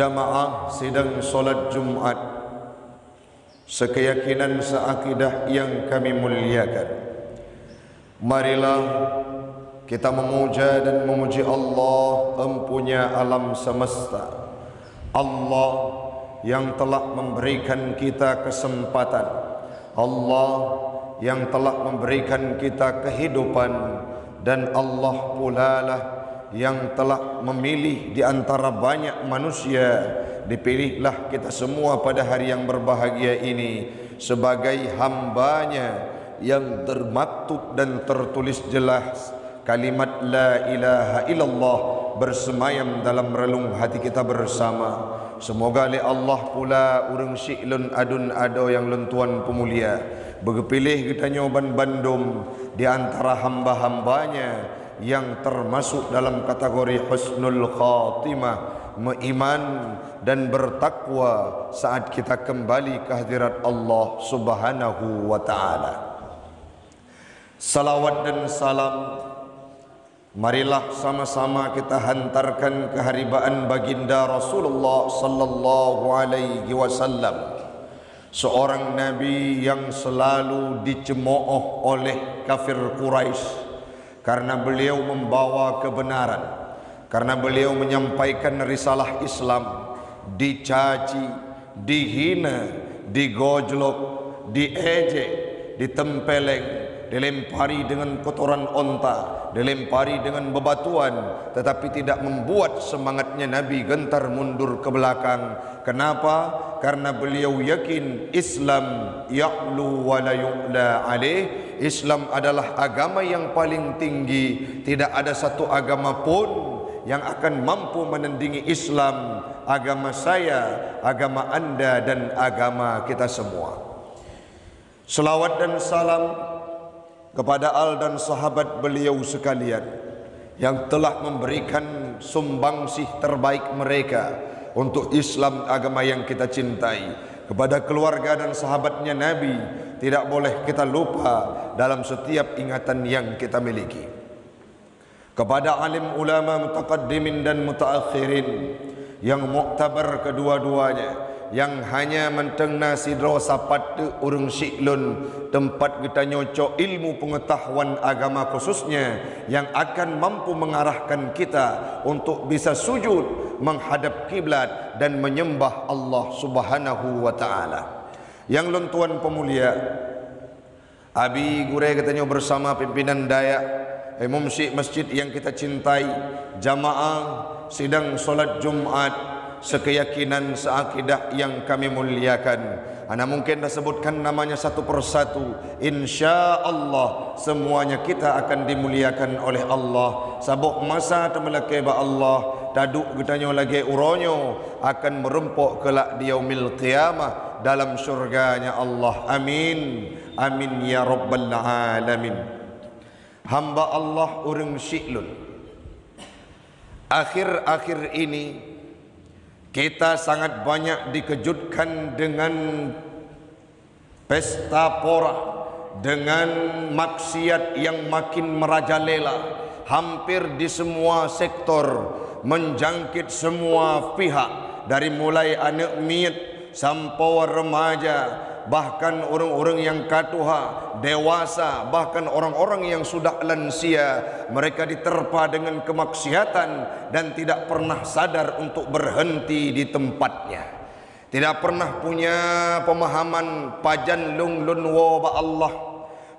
Jamaah sidang solat Jumat sekeyakinan seakidah yang kami muliakan, marilah kita memuja dan memuji Allah empunya alam semesta, Allah yang telah memberikan kita kesempatan, Allah yang telah memberikan kita kehidupan, dan Allah pula lah yang telah memilih di antara banyak manusia. Dipilihlah kita semua pada hari yang berbahagia ini sebagai hambanya yang termaktub dan tertulis jelas kalimat la ilaha illallah bersemayam dalam relung hati kita bersama. Semoga oleh Allah pula urang syi'lun adun ado yang lentuan pemulia berpilih kita nyoban bandum di antara hamba-hambanya yang termasuk dalam kategori husnul khatimah, beriman dan bertakwa saat kita kembali ke hadirat Allah Subhanahu wa taala. Salawat dan salam marilah sama-sama kita hantarkan keharibaan baginda Rasulullah sallallahu alaihi wasallam, seorang nabi yang selalu dicemooh oleh kafir Quraisy karena beliau membawa kebenaran, karena beliau menyampaikan risalah Islam, dicaci, dihina, digojlok, diejek, ditempeleng, dilempari dengan kotoran onta, dilempari dengan bebatuan, tetapi tidak membuat semangatnya Nabi gentar mundur ke belakang. Kenapa? Karena beliau yakin Islam ya'lu wa la yu'la alaih. Islam adalah agama yang paling tinggi. Tidak ada satu agama pun yang akan mampu menandingi Islam. Agama saya, agama anda, dan agama kita semua. Selawat dan salam kepada al dan sahabat beliau sekalian yang telah memberikan sumbangsih terbaik mereka untuk Islam, agama yang kita cintai. Kepada keluarga dan sahabatnya Nabi tidak boleh kita lupa dalam setiap ingatan yang kita miliki. Kepada alim ulama mutaqaddimin dan mutaakhirin yang muktabar kedua-duanya, yang hanya menteng nasi dosa patu urang syi'lun tempat kita nyocok ilmu pengetahuan agama khususnya yang akan mampu mengarahkan kita untuk bisa sujud menghadap kiblat dan menyembah Allah Subhanahu wa taala. Yang lentuan pemulia, abi gure katanya bersama pimpinan Dayak, imam syekh masjid yang kita cintai, jamaah sidang solat Jumat sekeyakinan seakidah yang kami muliakan. Ana mungkin dah sebutkan namanya satu persatu. Insya Allah semuanya kita akan dimuliakan oleh Allah. Sabuk masa temelake ba Allah taduk getanyo lagi uronyo akan merempok kelak di yaumil qiyamah dalam syurganya Allah. Amin. Amin ya rabbal alamin. Hamba Allah urang syi'lun, akhir-akhir ini kita sangat banyak dikejutkan dengan pesta pora, dengan maksiat yang makin merajalela hampir di semua sektor, menjangkit semua pihak, dari mulai anak miat sampai remaja, bahkan orang-orang yang katuha, dewasa, bahkan orang-orang yang sudah lansia. Mereka diterpa dengan kemaksiatan dan tidak pernah sadar untuk berhenti di tempatnya. Tidak pernah punya pemahaman pajan lun lun wa ba Allah,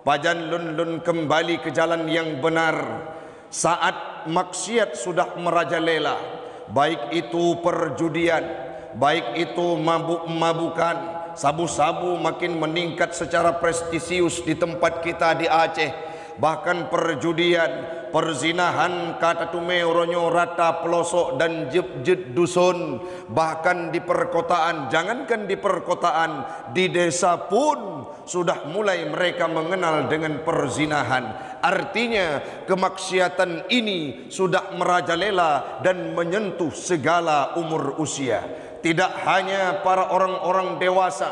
pajan lun lun kembali ke jalan yang benar. Saat maksiat sudah merajalela, baik itu perjudian, baik itu mabuk-mabukan, sabu-sabu makin meningkat secara prestisius di tempat kita di Aceh. Bahkan perjudian, perzinahan kata tume ronyo rata pelosok dan jeb-jeb dusun. Bahkan di perkotaan, jangankan di perkotaan, di desa pun sudah mulai mereka mengenal dengan perzinahan. Artinya kemaksiatan ini sudah merajalela dan menyentuh segala umur usia. Tidak hanya para orang-orang dewasa,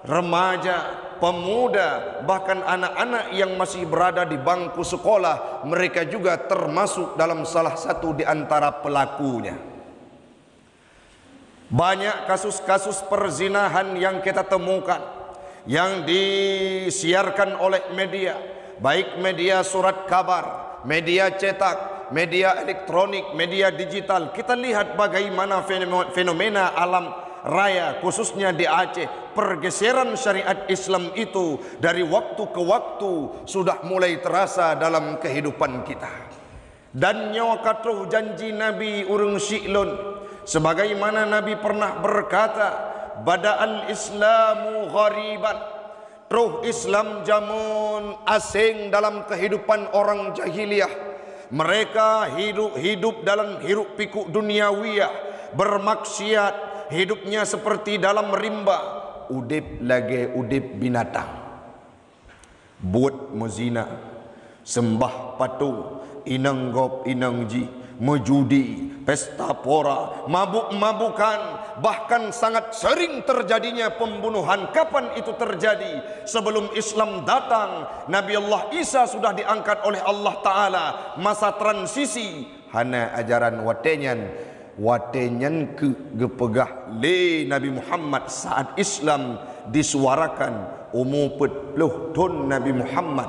remaja, pemuda, bahkan anak-anak yang masih berada di bangku sekolah, mereka juga termasuk dalam salah satu di antara pelakunya. Banyak kasus-kasus perzinahan yang kita temukan, yang disiarkan oleh media, baik media surat kabar, media cetak, media elektronik, media digital. Kita lihat bagaimana fenomena alam raya, khususnya di Aceh. Pergeseran syariat Islam itu dari waktu ke waktu sudah mulai terasa dalam kehidupan kita. Dan nyawa katuh janji Nabi urung syi'lun, sebagaimana Nabi pernah berkata, bada'al islamu ghariban, truh Islam jamun asing dalam kehidupan orang jahiliyah. Mereka hidup dalam hiruk pikuk duniawiyah, bermaksiat, hidupnya seperti dalam rimba, udip lagi udip binatang, buat mezina, sembah patung, inang gop inang ji, menjudi, pesta pora, mabuk-mabukan, bahkan sangat sering terjadinya pembunuhan. Kapan itu terjadi? Sebelum Islam datang, Nabi Allah Isa sudah diangkat oleh Allah Ta'ala. Masa transisi, hana ajaran watenyan ke gepegah le Nabi Muhammad saat Islam disuarakan umur 40 tahun Nabi Muhammad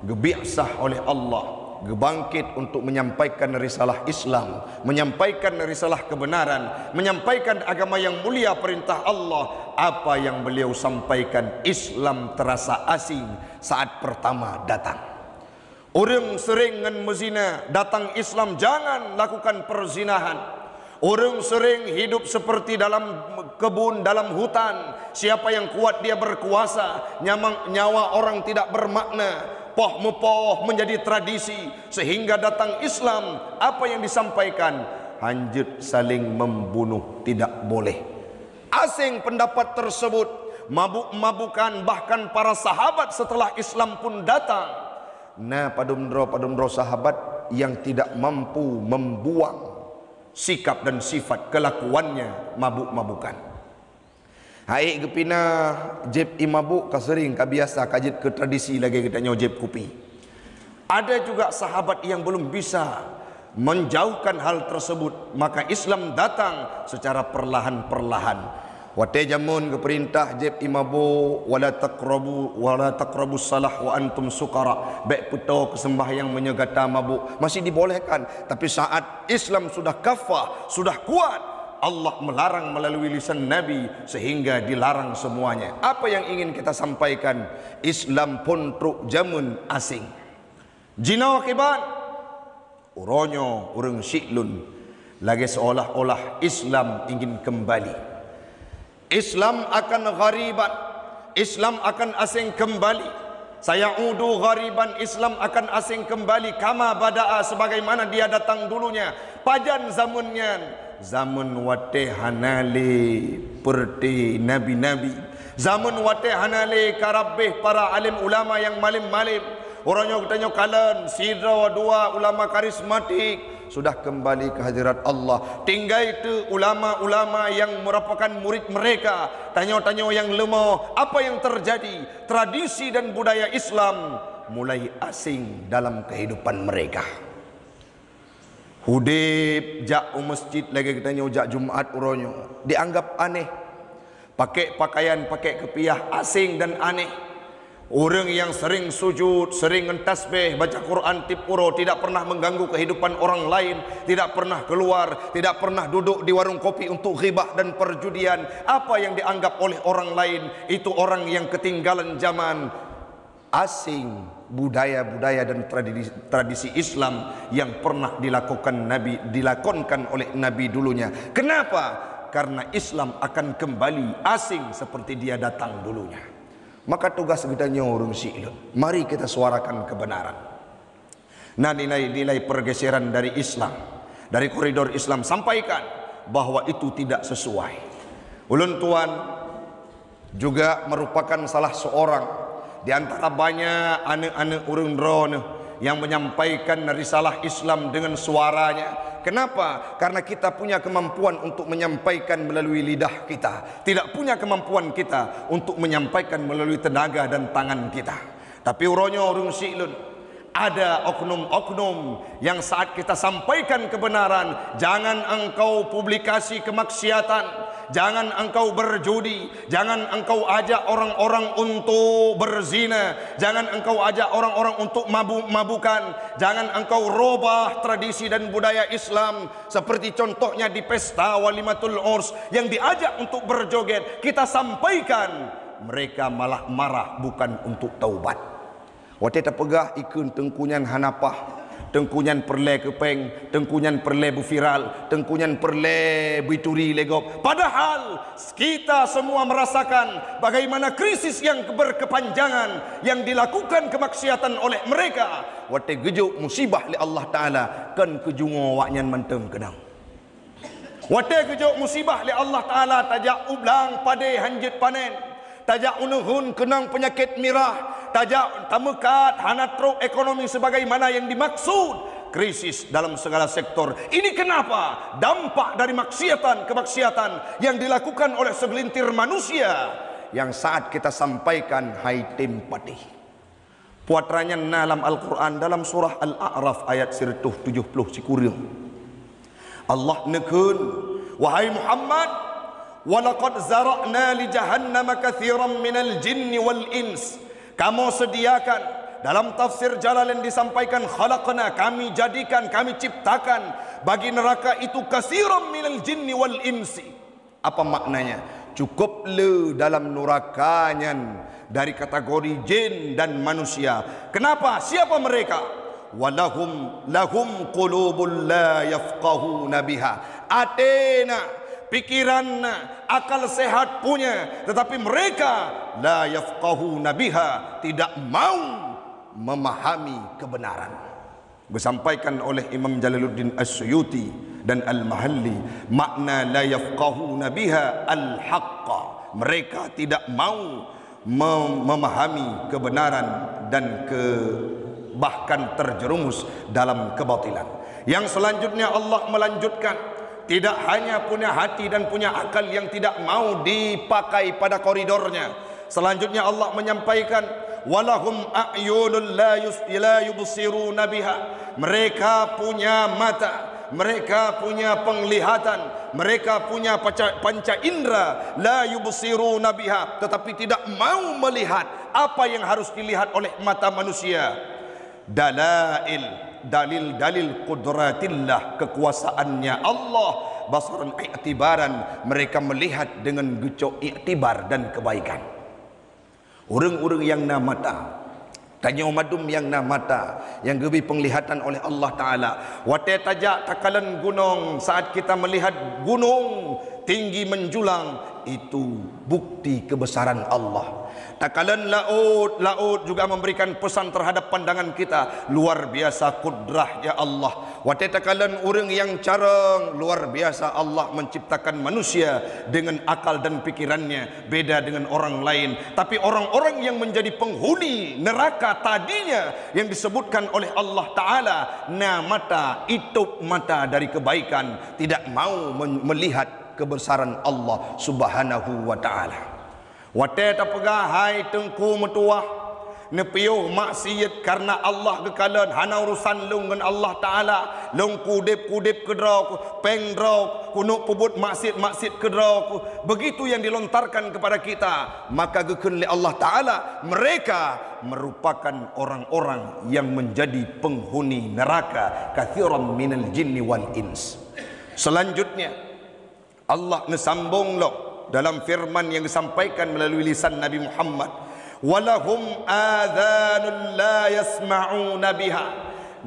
gebiasah oleh Allah, gebangkit untuk menyampaikan risalah Islam, menyampaikan risalah kebenaran, menyampaikan agama yang mulia, perintah Allah. Apa yang beliau sampaikan, Islam terasa asing saat pertama datang. Orang sering dengan mezina, datang Islam jangan lakukan perzinahan. Orang sering hidup seperti dalam kebun, dalam hutan. Siapa yang kuat dia berkuasa. Nyawa orang tidak bermakna. Poh mepoh menjadi tradisi, sehingga datang Islam. Apa yang disampaikan? Hanjut saling membunuh tidak boleh. Asing pendapat tersebut, mabuk-mabukan, bahkan para sahabat setelah Islam pun datang. Nah, padumdro sahabat yang tidak mampu membuang sikap dan sifat kelakuannya mabuk-mabukan. Hai gepina jeb imabuk kasering kabiasa kajit ke tradisi lagi kita nyaw jeb kopi. Ada juga sahabat yang belum bisa menjauhkan hal tersebut, maka Islam datang secara perlahan-perlahan. Wate jamun ke perintah jeb imabu wala taqrabu salah wa antum sukara, baik puto kesembahyang menyegata mabuk masih dibolehkan. Tapi saat Islam sudah kafah, sudah kuat, Allah melarang melalui lisan Nabi sehingga dilarang semuanya. Apa yang ingin kita sampaikan? Islam pun truk jamun asing. Jina akibat uronyo urang syiklun lagi seolah-olah Islam ingin kembali. Islam akan ghariban, Islam akan asing kembali. Sayaudu ghariban, Islam akan asing kembali kama bada'a, sebagaimana dia datang dulunya. Pajan zamannya, zaman wate hanale perti nabi-nabi, zaman wate hanale karabeh para alim ulama yang malim-malim. Orangnya katanya kalian sidra dua ulama karismatik sudah kembali ke hadirat Allah. Tinggal itu ulama-ulama yang merupakan murid mereka. Tanya-tanya yang lemah, apa yang terjadi? Tradisi dan budaya Islam mulai asing dalam kehidupan mereka. Hudib jak masjid lagi kita jak Jumat uronyo dianggap aneh. Pakai pakaian, pakai kepiah asing dan aneh. Orang yang sering sujud, sering mentasbih, baca Quran tipuro, tidak pernah mengganggu kehidupan orang lain, tidak pernah keluar, tidak pernah duduk di warung kopi untuk ghibah dan perjudian. Apa yang dianggap oleh orang lain itu orang yang ketinggalan zaman. Asing budaya-budaya dan tradisi Islam yang pernah dilakonkan oleh Nabi dulunya. Kenapa? Karena Islam akan kembali asing seperti dia datang dulunya. Maka tugas kita nyorong syi'lun, mari kita suarakan kebenaran. Nah, nilai-nilai pergeseran dari Islam, dari koridor Islam, sampaikan bahwa itu tidak sesuai. Ulun tuan juga merupakan salah seorang di antara banyak anak-anak urang drone yang menyampaikan risalah Islam dengan suaranya. Kenapa? Karena kita punya kemampuan untuk menyampaikan melalui lidah kita, tidak punya kemampuan kita untuk menyampaikan melalui tenaga dan tangan kita. Tapi uronyo urung syi'lun, ada oknum-oknum yang saat kita sampaikan kebenaran, jangan engkau publikasi kemaksiatan, jangan engkau berjudi, jangan engkau ajak orang-orang untuk berzina, jangan engkau ajak orang-orang untuk mabuk-mabukan, jangan engkau robah tradisi dan budaya Islam seperti contohnya di pesta walimatul urs yang diajak untuk berjoget. Kita sampaikan, mereka malah marah bukan untuk taubat. Waktu terpegah ikun tengkunyan hanapah, tengkunyan perle kepeng, tengkunyan perle buviral, tengkunyan perle bituri legop. Padahal kita semua merasakan bagaimana krisis yang berkepanjangan yang dilakukan kemaksiatan oleh mereka. Waktu gejuk musibah li Allah Ta'ala kan kejungo waknyan mantem kenang. Waktu gejuk musibah li Allah Ta'ala tajak ublang pade hanjit panen, tajak unuhun kenang penyakit mirah, tajak tamekat hanatruk ekonomi sebagaimana yang dimaksud, krisis dalam segala sektor. Ini kenapa? Dampak dari kemaksiatan yang dilakukan oleh segelintir manusia yang saat kita sampaikan hai tempati. Puatranya dalam Al-Quran dalam surah Al-A'raf ayat 170 sikuril. Allah nekun, wahai Muhammad, walaqad zara'na li jahannama katsiran minal jinni wal ins. Kamu sediakan, dalam tafsir Jalalain disampaikan, khalaqna, kami jadikan, kami ciptakan bagi neraka itu katsiran minal jinni wal insi. Apa maknanya? Cukup le dalam nerakanya dari kategori jin dan manusia. Kenapa? Siapa mereka? Lahum qulubun la yafqahuna biha. Atena, pikiran, akal sehat punya, tetapi mereka la yafqahuna biha, tidak mau memahami kebenaran. Disampaikan oleh Imam Jalaluddin As-Suyuti dan Al-Mahalli, makna la yafqahuna biha al-haqqa, mereka tidak mau memahami kebenaran dan bahkan terjerumus dalam kebatilan. Yang selanjutnya Allah melanjutkan, tidak hanya punya hati dan punya akal yang tidak mau dipakai pada koridornya. Selanjutnya Allah menyampaikan, walahum a'yunul la yubsiruna biha. Mereka punya mata, mereka punya penglihatan, mereka punya panca indera, la yubsiruna biha, tetapi tidak mau melihat apa yang harus dilihat oleh mata manusia. Dalil-dalil qudratillah, kekuasaannya Allah, basaran i'tibaran, mereka melihat dengan gecok i'tibar dan kebaikan. Orang-orang yang na mata, tanya umadum yang na mata, yang gebi penglihatan oleh Allah Ta'ala. Wate tajak takalan gunung, saat kita melihat gunung tinggi menjulang, itu bukti kebesaran Allah. Takalan laut juga memberikan pesan terhadap pandangan kita, luar biasa kudrah ya Allah. Wate takalan orang yang carang, luar biasa Allah menciptakan manusia dengan akal dan pikirannya beda dengan orang lain. Tapi orang-orang yang menjadi penghuni neraka tadinya yang disebutkan oleh Allah Ta'ala, na mata, itu mata dari kebaikan, tidak mau melihat kebesaran Allah Subhanahu wa Ta'ala. Wate tapegah hai tengku metuah nepiuh maksiat karena Allah kekalan hana urusan lung dengan Allah Ta'ala. Lung kudip kedrau, pengdrau, kunuk pubut maksiat kedrau. Begitu yang dilontarkan kepada kita, maka gekun li Allah Ta'ala, mereka merupakan orang-orang yang menjadi penghuni neraka, katsiran minal jinni wal ins. Selanjutnya Allah nesambung lo dalam firman yang disampaikan melalui lisan Nabi Muhammad, walahum adhanun la yasma'una biha.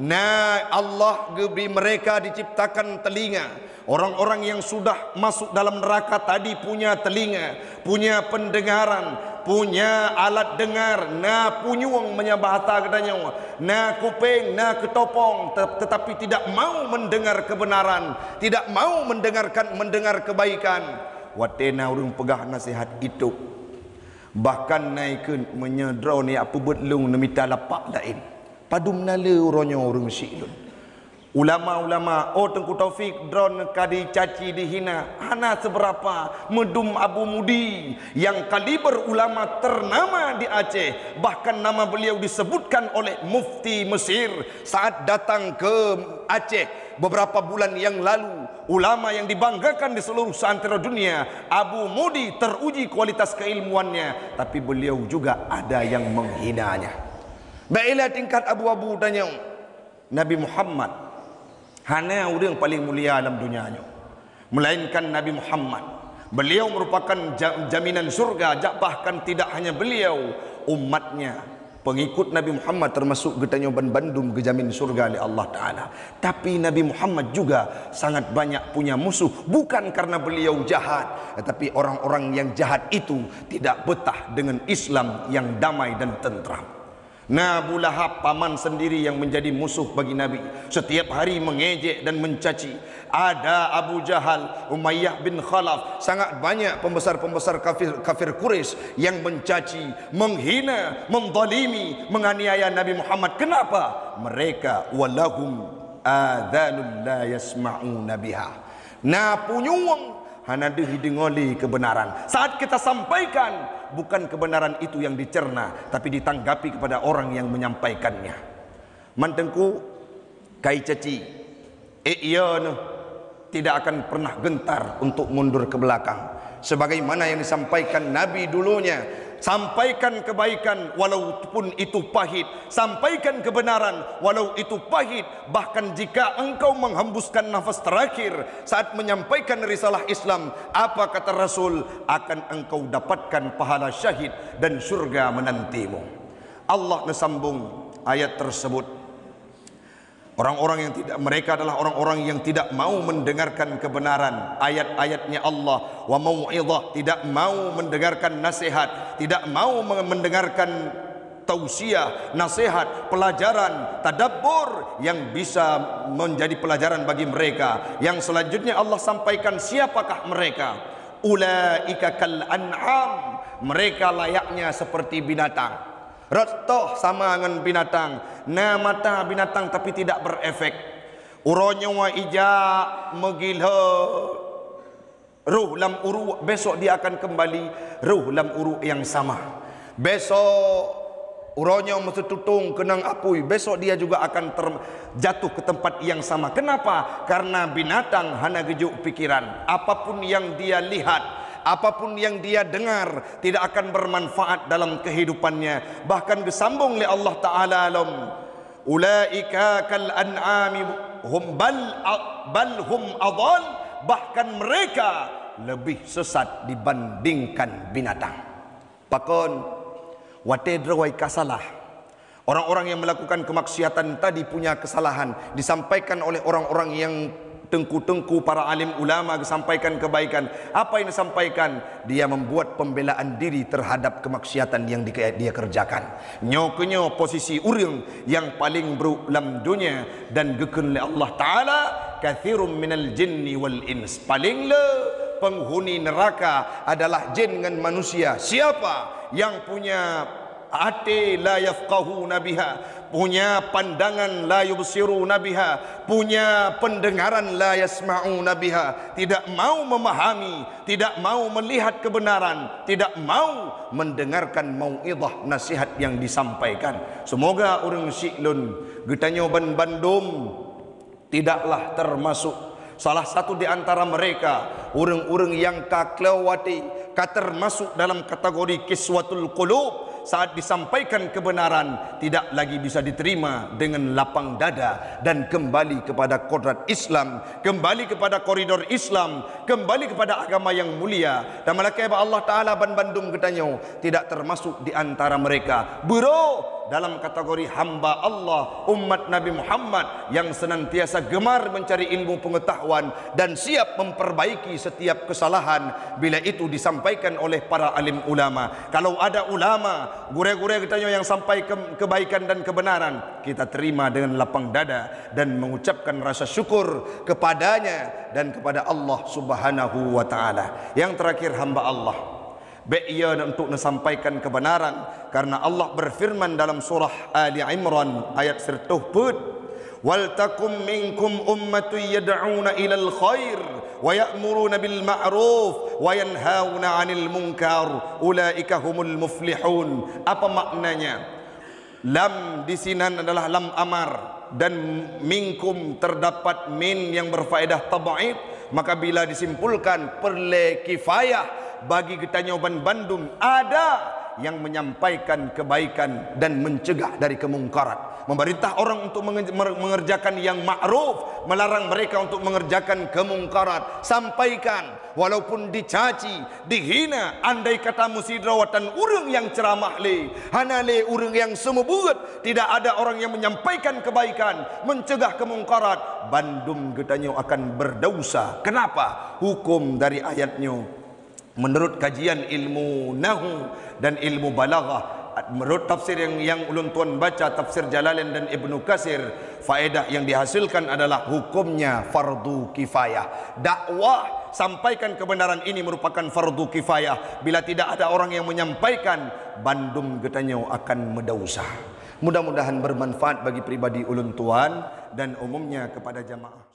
Nah, Allah beri mereka diciptakan telinga. Orang-orang yang sudah masuk dalam neraka tadi punya telinga, punya pendengaran, punya alat dengar, na punyung menyabahata katanya, na kuping, na ketopong, tetapi tidak mau mendengar kebenaran, tidak mau mendengar kebaikan. Watena urung pegah nasihat itu, bahkan naikun menyedraw ni apa buat lung nemita lapak lain padum nala uronyo urung silun Ulama-ulama, oh Tengku Taufik drone kadi caci dihina, hana seberapa medum Abu Mudi yang kaliber ulama ternama di Aceh, bahkan nama beliau disebutkan oleh mufti Mesir saat datang ke Aceh beberapa bulan yang lalu. Ulama yang dibanggakan di seluruh seantero dunia, Abu Mudi teruji kualitas keilmuannya, tapi beliau juga ada yang menghinanya. Baiklah tingkat abu-abu tanya Nabi Muhammad hana orang paling mulia dalam dunianya, melainkan Nabi Muhammad. Beliau merupakan jaminan surga. Bahkan tidak hanya beliau, umatnya, pengikut Nabi Muhammad termasuk getanya Bandung kejamin surga oleh Allah Ta'ala. Tapi Nabi Muhammad juga sangat banyak punya musuh, bukan karena beliau jahat, tetapi orang-orang yang jahat itu tidak betah dengan Islam yang damai dan tentram. Nah, Abu Lahab, paman sendiri yang menjadi musuh bagi Nabi, setiap hari mengejek dan mencaci. Ada Abu Jahal, Umayyah bin Khalaf, sangat banyak pembesar-pembesar kafir Quraisy yang mencaci, menghina, menzalimi, menganiaya Nabi Muhammad. Kenapa? Mereka walahum adhanul la yasma'una biha. Nah, punyuang hana dengoli kebenaran. Saat kita sampaikan, bukan kebenaran itu yang dicerna, tapi ditanggapi kepada orang yang menyampaikannya. Mantengku kai caci, iya tidak akan pernah gentar untuk mundur ke belakang. Sebagaimana yang disampaikan Nabi dulunya, sampaikan kebaikan walaupun itu pahit, sampaikan kebenaran walau itu pahit. Bahkan jika engkau menghembuskan nafas terakhir saat menyampaikan risalah Islam, apa kata Rasul? Akan engkau dapatkan pahala syahid dan surga menantimu. Allah nesambung ayat tersebut. Orang-orang yang tidak, mereka adalah orang-orang yang tidak mau mendengarkan kebenaran, ayat-ayatnya Allah, wa mau'izah, tidak mau mendengarkan nasihat, tidak mau mendengarkan tausiah, nasihat, pelajaran, tadabbur yang bisa menjadi pelajaran bagi mereka. Yang selanjutnya Allah sampaikan siapakah mereka? Ulaika kal an'am, mereka layaknya seperti binatang. Retoh sama dengan binatang. Nah, mata binatang tapi tidak berefek. Uronya wa ija megilha ruh lam uru, besok dia akan kembali ruh lam uru yang sama. Besok uronya mesti tutung kenang apui, besok dia juga akan jatuh ke tempat yang sama. Kenapa? Karena binatang hana gejuk pikiran. Apapun yang dia lihat, apapun yang dia dengar tidak akan bermanfaat dalam kehidupannya. Bahkan disambung oleh Allah Ta'ala, alam ulaika kal an'ami hum bal hum adhal, bahkan mereka lebih sesat dibandingkan binatang. Pakon wate drawai kasalah, orang-orang yang melakukan kemaksiatan tadi punya kesalahan, disampaikan oleh orang-orang yang tengku-tengku para alim ulama, disampaikan kebaikan. Apa yang disampaikan? Dia membuat pembelaan diri terhadap kemaksiatan yang dia kerjakan. Nyokenyo posisi urang yang paling berulam dunia dan geken oleh Allah Ta'ala, kathirum minal jinni wal ins, paling le penghuni neraka adalah jin dengan manusia. Siapa yang punya hati la yafqahuna biha, punya pandangan la yubsiruna biha, punya pendengaran la yasma'una biha, tidak mau memahami, tidak mau melihat kebenaran, tidak mau mendengarkan mau'izah, nasihat yang disampaikan. Semoga orang Syiklun getanyo Bandung tidaklah termasuk salah satu di antara mereka orang-orang yang kaklewati, termasuk dalam kategori kiswatul qulub. Saat disampaikan kebenaran tidak lagi bisa diterima dengan lapang dada dan kembali kepada kodrat Islam, kembali kepada koridor Islam, kembali kepada agama yang mulia. Dan malaikat Allah Ta'ala Bandung ketanyo tidak termasuk di antara mereka. Bro, dalam kategori hamba Allah, umat Nabi Muhammad yang senantiasa gemar mencari ilmu pengetahuan dan siap memperbaiki setiap kesalahan bila itu disampaikan oleh para alim ulama. Kalau ada ulama gure-gure katanya yang sampai kebaikan dan kebenaran, kita terima dengan lapang dada dan mengucapkan rasa syukur kepadanya dan kepada Allah Subhanahu wa Ta'ala. Yang terakhir, hamba Allah Be'ya untuk menyampaikan kebenaran, karena Allah berfirman dalam surah Ali Imran ayat 100, wal takum minkum ummatun yad'una ilal khair wa ya'muruna bil ma'ruf wa yanhauna 'anil munkar ulaika humul muflihun. Apa maknanya? Lam di sini adalah lam amar, dan minkum terdapat min yang berfaedah tab'id, maka bila disimpulkan perle kifayah bagi kita nyoban Bandung ada yang menyampaikan kebaikan dan mencegah dari kemungkaran, memerintah orang untuk mengerjakan yang ma'ruf, melarang mereka untuk mengerjakan kemungkaran. Sampaikan walaupun dicaci, dihina, andai kata musidrawatan urang yang ceramah le, hana le urang yang semebuat, tidak ada orang yang menyampaikan kebaikan, mencegah kemungkaran, Bandung getanyo akan berdosa. Kenapa? Hukum dari ayatnya menurut kajian ilmu nahu dan ilmu balaghah, menurut tafsir yang ulun tuan baca, tafsir Jalalain dan Ibnu Katsir, faedah yang dihasilkan adalah hukumnya fardu kifayah. Dakwah sampaikan kebenaran ini merupakan fardu kifayah. Bila tidak ada orang yang menyampaikan, Bandung getanyo akan mendosa. Mudah-mudahan bermanfaat bagi pribadi ulun tuan dan umumnya kepada jamaah.